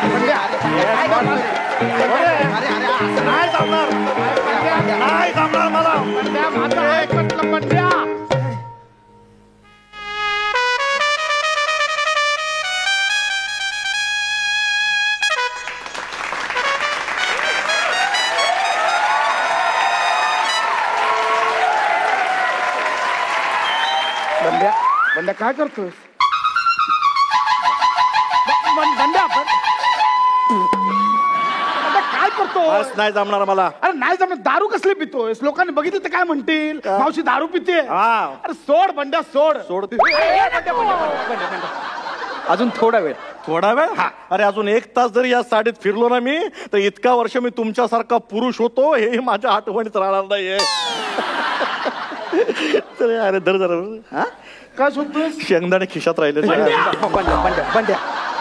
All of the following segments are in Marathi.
नाही जमणार, नाही जमणार मला. बंड्या बंड्या काय करतोस? बंड्या काय करतो? नाही जमणार मला. अरे नाही जमणार. दारू कसली पितोयस? लोकांनी बघितलं तर काय म्हणतील? मावशी दारू पिते. अरे सोड बंड्या, सोड सोड. अजून थोडा वेळ. थोडा वेळ? अरे अजून 1 तास जरी या साडीत फिरलो ना मी तर इतका वर्ष मी तुमच्यासारखा पुरुष होतो हे माझ्या आठवणीत राहणार नाहीये. अरे धर जरा. काय शोधतोस? शेंगदाणे खिशात राहिले.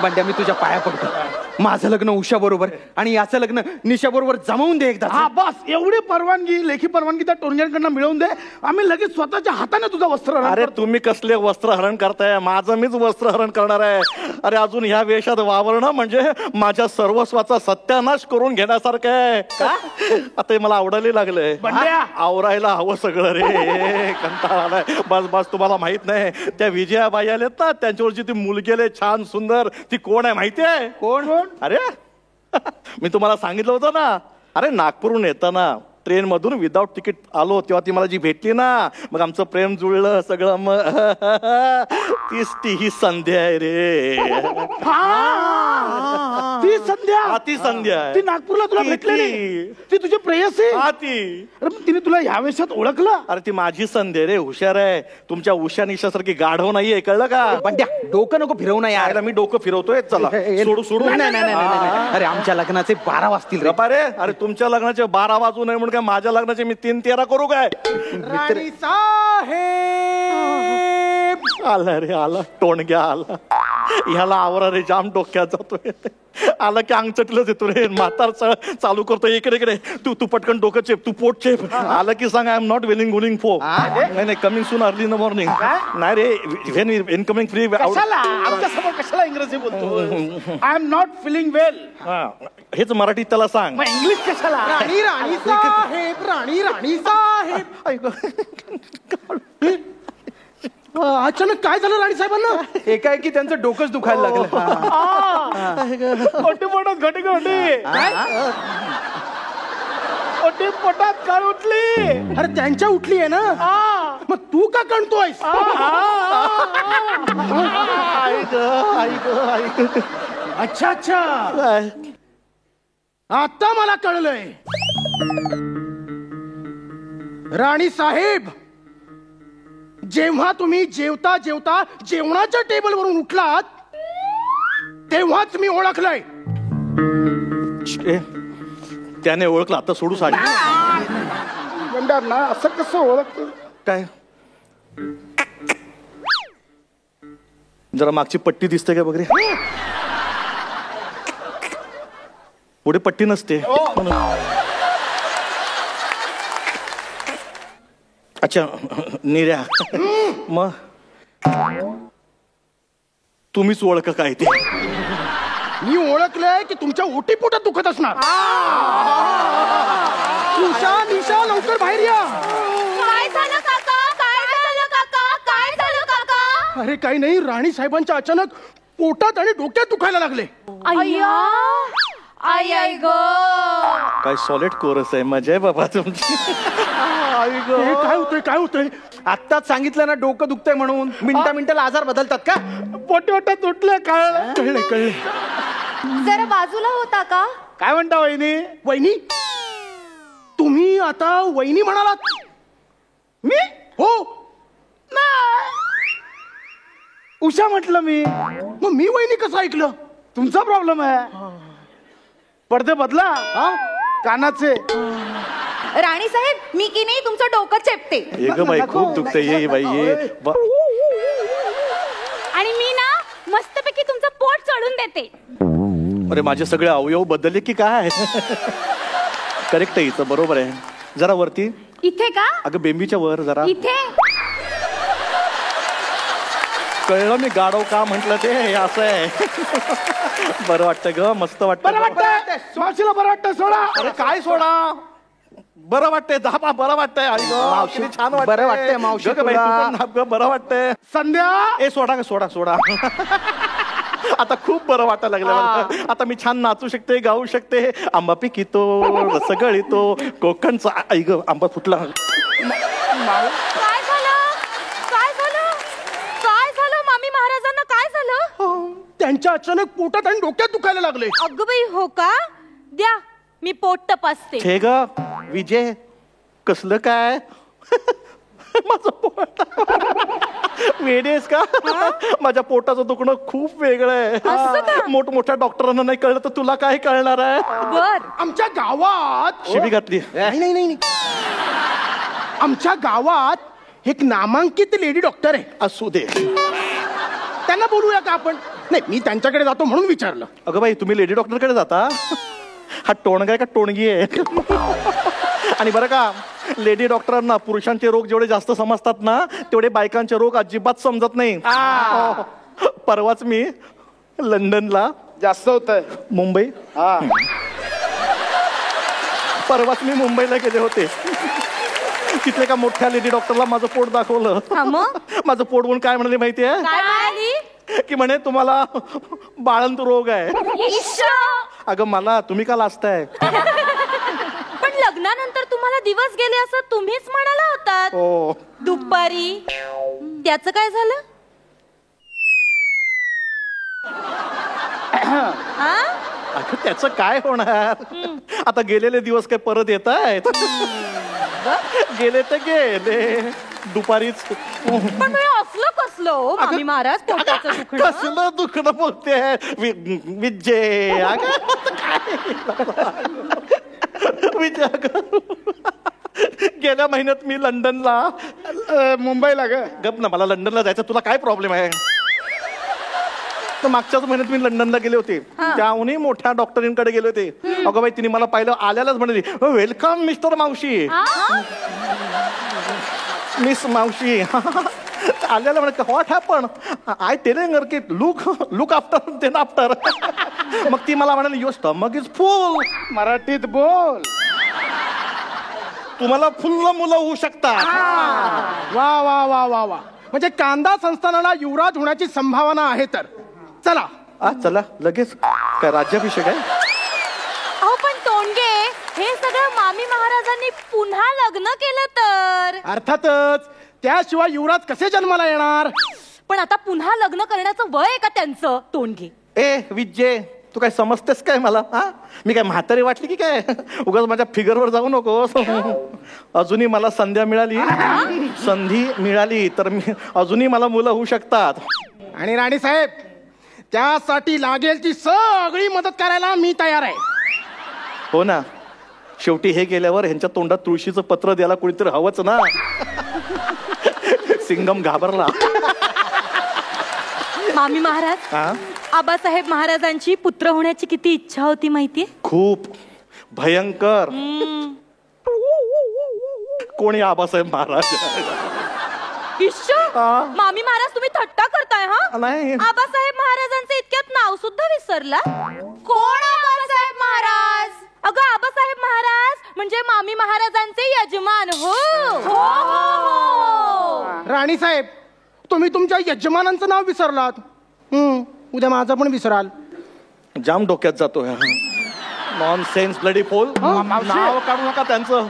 बंड्या मी तुझ्या पाया पडतो. माझं लग्न उषा बरोबर आणि याचं लग्न निशा बरोबर जमवून दे एकदा. हा बस एवढी परवानगी, लेखी परवानगी त्या टोरण्यांकडनं मिळवून दे. आम्ही लगेच स्वतःच्या हाताने तुझं वस्त्र. अरे तुम्ही कसले वस्त्रहरण करताय? माझं मीच वस्त्रहरण करणार आहे. अरे अजून ह्या वेशात वावरणं म्हणजे माझ्या सर्वस्वाचा सत्यानाश करून घेण्यासारखं आहे. आता हे मला आवडायला लागलंय. आवरायला हवं सगळं रे. कंटाळा आलाय. बस बस. तुम्हाला माहित नाही त्या विजयाबाई आल्यात ना, त्यांच्यावरची ती मुलगी आले छान सुंदर, ती कोण आहे माहिती आहे? कोण? अरे मी तुम्हाला सांगितलं होतं ना. अरे नागपूरहून येताना ट्रेन मधून विदाउट तिकीट आलो तेव्हा ती मला जी भेटली ना, मग आमचं प्रेम जुळलं सगळं. मग तीच ती ही संध्या आहे रे. ती संध्या? ती संध्या आहे. ती नागपूरला तुला भेटली? ती तुझी प्रेयसी? हा ती. अरे तिने तुला ह्या वेशात ओळखलं? अरे ती माझी संध्या रे. हुशार आहे. तुमच्या उषा निशासारखी गाढव नाहीये, कळलं का? बंड्या डोकं नको फिरवू ना यार. मी डोकं फिरवतोय. चला सोडू सोडू. नाही. अरे आमच्या लग्नाचे 12 वाजतील रे. रे. अरे तुमच्या लग्नाचे 12 वाजू नये म्हणून काय माझ्या लग्नाचे मी 3-13 करू काय? राणी साहेब आला रे, आला टोणग्या आला. ह्याला आवरा रे, जाम डोक्यात जातोय. आला की अंगचटलंच येतो रे. म्हातार चालू करतो. इकडे इकडे तू पटकन डोकं चेप, तू पोट चेप. आलं की सांग आय एम नॉट विलिंग फो. नाही coming soon early in the morning. नाही रे, व्हेन इनकमिंग फ्री. आमच्या समोर कशाला इंग्रजी बोलतो? I am not feeling well. हेच मराठीत त्याला सांग. मग इंग्लिश कशाला? राणी साहेब, राणी साहेब. अचानक काय झालं राणी साहेबांना? एकाएकी त्यांचं डोकंच दुखायला लागलं. पोटात घटी ओटी पोटात कण उठली. अरे त्यांच्या उठली आहे ना, मग तू का कणतोयस? अच्छा अच्छा, आता मला कळलंय. राणी साहेब, जेव्हा तुम्ही जेवता जेवता जेवणाच्या टेबलवरून उठलात तेव्हाच मी ओळखलंय. त्याने ओळखलं. आता सोडू साडी. गंडार ना, असं कसं ओळखत? काय जरा मागची पट्टी दिसते का वगैरे? पुढे पट्टी नसते. अच्छा निर्या, मग तुम्हीच ओळख काय ते? मी ओळखलंय की तुमच्या ओटी पोटात दुखत असणार. उषा, निशा, लवकर बाहेर या. काय झालं काका? काय झालं काका? काय झालं काका? अरे काही नाही, राणी साहेबांच्या अचानक पोटात आणि डोक्यात दुखायला लागले. अय्या, आई आई ग, काय सॉलिड कोरस आहे. मजा आहे बाबा तुमची. काय होतंय काय होतंय? आत्ताच सांगितलं ना डोकं दुखतंय म्हणून. मिनिटाला आजार बदलतात का? पोटात उठले. कळले. जरा बाजूला होता का? काय म्हणता वहिनी? वहिनी, तुम्ही आता वहिनी म्हणालात? मी हो नाही, उषा म्हटलं मी. मग मी वहिनी कसं ऐकलं? तुमचा प्रॉब्लेम आहे. पडदे बदला. कानाचे. राणी साहेब, मी की नाही तुमचं डोकं चेपते. एक बाई खूप दुखते. ये बाई ये. आणि मी ना मस्तपैकी तुमचं पोट चढून देते. अरे माझे सगळे अवयव बदलले की काय? करेक्ट आहे, हिचं बरोबर आहे. जरा वरती. इथे का? अगं बेंबीच्या वर जरा. इथे. कळलं मी गाडव का म्हंटल ते हे असं आहे. बरं वाटतं ग, मस्त वाटतं. बरं वाटतंय मावशीला बरं वाटतं सोडा. अरे काय सोडा, बरं वाटतंय. दहा बरं वाटतंय. आई गं, मावशी, किती छान वाटतंय. बरं वाटतंय मावशी गं बाई, तू तुला. पण नाप गं, बरं वाटतंय. संध्या ए सोडा सोडा सोडा. आता खूप बरं वाटायला लागलं मला. आता मी छान नाचू शकते, गाऊ शकते. आंबा पिकितो, रसगळीतो, कोकणचा. आई ग, आंबा फुटला. काय झालं काय झालं काय झालं मामी महाराजांना काय झालं? त्यांच्या अचानक पोटात आणि डोक्यात दुखायला लागले. अगं बाई हो का? द्या मी पोट तपासते. हे ग विजय, कसलं काय? माझं पोट वेडेस का? माझ्या पोटाचं दुखणं खूप वेगळं असं का? आहे. मोठमोठ्या डॉक्टरांना नाही कळलं तर तुला काय कळणार आहे? बर आमच्या गावात शिबी घातली. नाही आमच्या गावात एक नामांकित लेडी डॉक्टर आहे. असू दे. त्यांना बोलूया का आपण? नाही, मी त्यांच्याकडे जातो म्हणून विचारलं. अगं बाई, तुम्ही लेडी डॉक्टरकडे जाता? हा टोणगा आहे का टोणगी आहे? आणि बरं का, लेडी डॉक्टरांना पुरुषांचे रोग जेवढे जास्त समजतात ना, तेवढे बायकांचे रोग अजिबात समजत नाही. परवाच मी लंडनला, जास्त होत आहे. मुंबई, परवाच मी मुंबईला गेले होते. तिथले का मोठ्या लेडी डॉक्टरला माझं पोट दाखवलं. हा मग? माझं पोट बघून काय म्हणाले माहितीये? काय म्हणाली? की म्हणे तुम्हाला बाळंत रोग आहे. इश्श! अगं मला तुम्ही का लाजताय? पण लग्नानंतर तुम्हाला दिवस गेले असं तुम्हीच म्हणाला होतात हो. दुपारी. त्याचं काय झालं? हा? अगं त्याचं काय होणार? आता गेलेले दिवस काय परत येत आहेत? गेले तर गेले. दुपारीच पण हे असलं कसलं हो मामी महाराज पोटाचं दुखणं? कसलं दुखणं बोलते विजय. विजय गेल्या महिन्यात मी लंडनला, मुंबईला ग. गप ना, मला लंडनला जायचं. तुला काय प्रॉब्लेम आहे? तर मागच्याच महिन्यात मी लंडनला गेले होते. त्याहूनही मोठ्या डॉक्टरींकडे गेले होते. अगं बाई, तिने मला पाहिलं आल्यालाच म्हणाली, वेलकम मिस्टर मावशी. मिस मावशी. आल्याला म्हणे, what happen? I telling her की लुक आफ्टर देन आफ्टर. मग ती मला म्हणाली, युअर स्टमक इज फुल. मराठीत बोल. तुम्हाला फुल्ल मुलं होऊ शकतात. वा वा वा वा वा. म्हणजे कांदा संस्थानाला युवराज होण्याची संभावना आहे. तर चला. चला लगेच. काय राज्याभिषेक आहे? अहो पण तोंडगे, हे सगळं मामी महाराजांनी पुन्हा लग्न केलं तर? अर्थातच. त्याशिवाय युवराज कसे जन्माला येणार? पण आता पुन्हा लग्न करण्याचं वय आहे का त्यांचं? तोंडगे, ए विजय, तू काय समजतेस काय मला? मी काय म्हातारी वाटली की काय? उगाच माझ्या फिगरवर जाऊ नको. अजूनही मला संधी मिळाली तर मी अजूनही मला मुलं होऊ शकतात. आणि राणी साहेब, त्यासाठी लागेल ती सगळी मदत करायला मी तयार आहे. हो ना, शेवटी हे गेल्यावर ह्यांच्या तोंडात तुळशीचं पत्र द्यायला कोणीतरी हवंच ना. सिंगम घाबरला. मामी महाराज, आबासाहेब महाराजांची पुत्र होण्याची किती इच्छा होती माहितीये? खूप भयंकर. कोणी आबासाहेब महाराज? इश्श! मामी महाराज, तुम्ही थट्टा करताय? हा नाही. आबासाहेब महाराजांचं इतक्यात नाव सुद्धा विसरला? कोण आबासाहेब महाराज? अगं, आबासाहेब महाराज म्हणजे मामी महाराजांचे यजमान. हो हो हो. राणी साहेब, तुम्ही तुमच्या यजमानांचं नाव विसरलात. उद्या माझं पण विसराल. जाम डोक्यात जातो. नॉन सेन्स ब्लडी फोल. नाव काढू नका त्यांचं.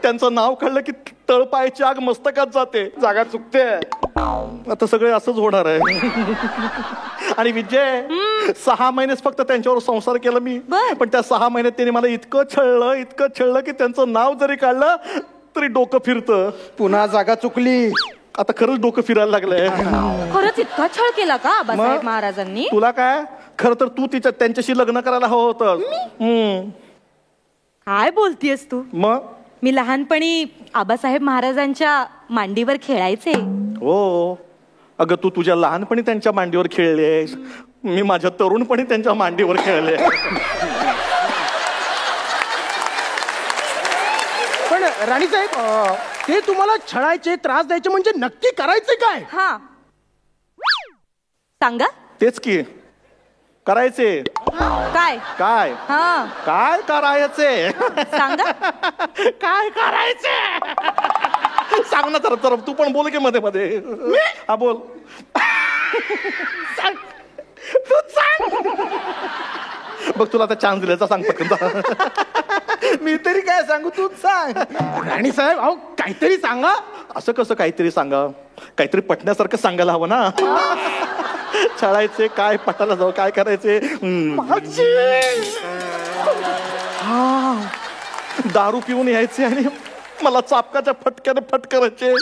त्यांचं नाव काढलं की तळपायची आग मस्तकात जाते. जागा चुकते. आता सगळे असंच होणार आहे. आणि विजय, 6 महिनेच फक्त त्यांच्यावर संसार केला मी. पण त्या 6 महिन्यात त्यांनी मला इतकं छळलं की त्यांचं नाव जरी काढलं तरी डोकं फिरतं. पुन्हा जागा चुकली. आता खरंच डोकं फिरायला लागलंय. खरंच इतका छळ केला का आबासाहेब महाराजांनी? तुला काय, खरं तर तू त्यांच्याशी लग्न करायला हवं होतं. काय बोलतीयस तू? मग मी लहानपणी आबासाहेब महाराजांच्या मांडीवर खेळायचे. हो. अगं, तू तुझ्या लहानपणी त्यांच्या मांडीवर खेळलेस. मी माझ्या तरुणपणी त्यांच्या मांडीवर खेळले. पण राणी साहेब, ते तुम्हाला छळायचे, त्रास द्यायचे म्हणजे नक्की करायचे काय? हा, सांगा. तेच की करायचे. काय काय हा काय करायचे? सांगा. काय करायचे? सांग ना तर तर तू पण बोल की मध्ये मध्ये. हा बोल. सांग. तू सांग. बघ तुला आता चान्स दिल्याचा सांग पटकन. मी तरी काय सांगू, तूच सांग. राणी साहेब अहो काहीतरी सांगा. असं कसं काहीतरी सांगा? काहीतरी पटण्यासारखं सांगायला हवं ना. छळायचे काय, पटायला जावं काय करायचे? हा दारू पिऊन यायचे आणि मला चापकाच्या फटक्याने फटकारायचे.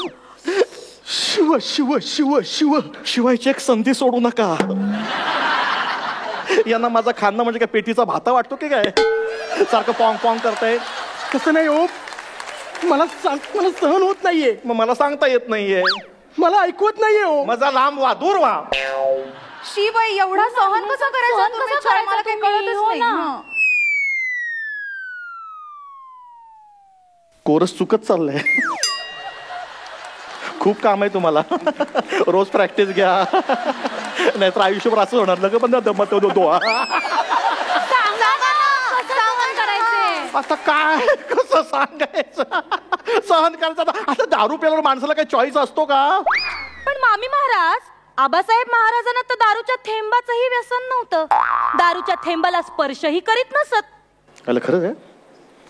शिव शिव शिव शिव शिवायची एक संधी सोडू नका. यांना माझा खाणं म्हणजे काय पेटीचा भाता वाटतो की काय? सारखं पॉंग पॉंग करताय. कसं नाही हो, मला सहन होत नाहीये. मग मला सांगता येत नाहीये. मला ऐकवत नाहीये हो. माझा लांब वा, दूर वा. शिवाय एवढा सहन कसं करायचं? मला काही कळतच नाही. कोरस चुकत चाललंय. खूप काम आहे तुम्हाला. रोज प्रॅक्टिस घ्या, नाहीतर आयुष्यभर असं होणार. लगे पण दमत होतो. आता काय कसं सांगायचं? सहन करायचं आता. दारू प्यायला माणसाला काही चॉईस असतो का? पण मामी महाराज, आबासाहेब महाराजांना तर दारूच्या थेंबाचंही व्यसन नव्हतं. दारूच्या थेंबाला स्पर्शही करीत नसत. अरे खरं आहे?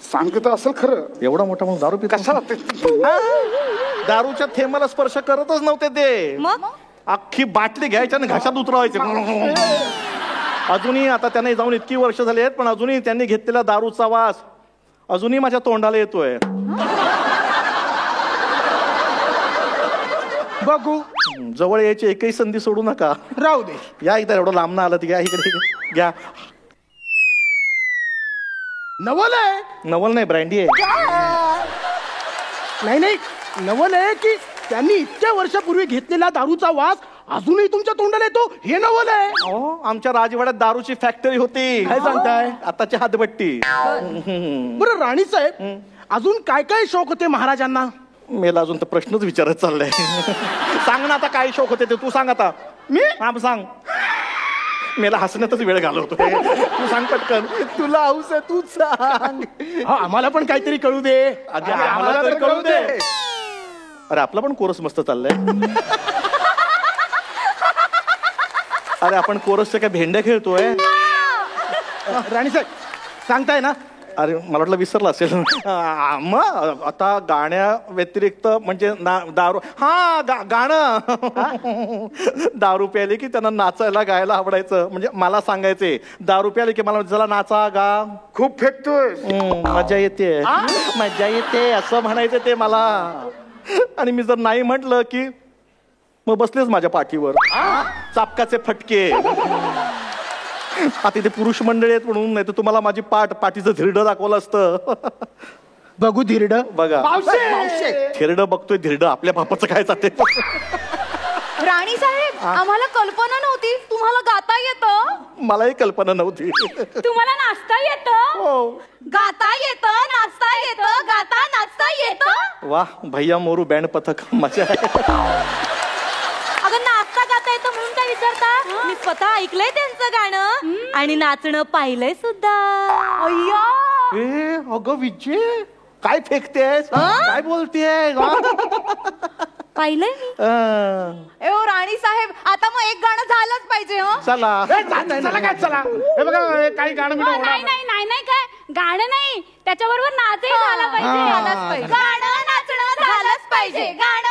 सांगत असेल खरं. एवढा मोठा मग दारू पित कशाला ते? दारूच्या थेंबाला स्पर्श करतच नव्हते ते. मग अख्खी बाटली घ्यायच्या आणि घशात उतरवायचे. अजूनही आता त्यांना जाऊन इतकी वर्ष झाली आहेत, पण अजूनही त्यांनी घेतलेला दारूचा वास अजूनही माझ्या तोंडाला येतोय. बघू. जवळ यायची एकही संधी सोडू नका. राहू दे. या इथं एवढं लांब आलं घ्या इकडे घ्या. नवल आहे. नवल नाही, ब्रँडी आहे. नाही नाही, नवल आहे की त्यांनी इतक्या वर्षापूर्वी घेतलेला दारूचा वास अजूनही तुमच्या तोंडाला येतो, हे नवल आहे. अहो, आमच्या राजवाड्यात दारूची फॅक्टरी होती. काय सांगताय? आताची हातभट्टी. बरं राणी साहेब, अजून काय काय शौक होते महाराजांना? मेला अजून तर प्रश्नच विचारत चाललाय. सांग ना आता काय शौक होते ते. तू सांग आता. मी हा सांग. मेला हसण्यातच वेळ घालवतोय. तू सांग पटकन. तुला हौस आहे, तूच सांग. हा, आम्हाला पण काहीतरी कळू दे. आधी आम्हाला तर कळू दे. अरे आपला पण कोरस मस्त चाललाय. अरे आपण कोरसच्या काय भेंड्या खेळतोय? राणी साहेब सांगताय ना? अरे मला वाटलं विसरला असेल. मग आता गाण्या व्यतिरिक्त म्हणजे दारू. हा गाणं. दारू प्यायले की त्यांना नाचायला गायला आवडायचं. म्हणजे मला सांगायचे दारू प्यायले की मला चला नाचा गा. खूप फेकतोय. मजा येते, मजा येते असं म्हणायचं ते मला. आणि मी जर नाही म्हटलं की मग बसलेच माझ्या पाठीवर चापकाचे फटके. आता इथे पुरुष मंडळी आहेत म्हणून, नाही तर तुम्हाला माझी पाठीचं धिरडं दाखवलं असतं. बघू धिरड. बघा धिरडं बघतोय. धिरडं आपल्या बापाचं काय जाते. राणी साहेब, आम्हाला कल्पना नव्हती तुम्हाला गाता येतं. मलाही कल्पना नव्हती. तुम्हाला नाचता येतं, हो. गाता येतं, नाचता येतं, गाता नाचता येतं. वा भैया मोरू बँड पथक मजा आहे. अगं नाचता गाता येतं म्हणून काय विचारता? मी स्वतः ऐकलंय त्यांचं गाणं आणि नाचणं पाहिलंय सुद्धा. अय्या, ए अगं विजय काय फेकतेस, काय बोलतेय? पाहिलंय मी. ए ओ राणी साहेब, आता मग एक गाणं झालंच पाहिजे. हो चला. चला काय चला. हे बघा काही गाणं बिणं नाही नाही नाही नाही काय गाणं नाही, त्याच्याबरोबर नाचही झाला पाहिजे. गाणं नाचणं झालंच पाहिजे. गाणं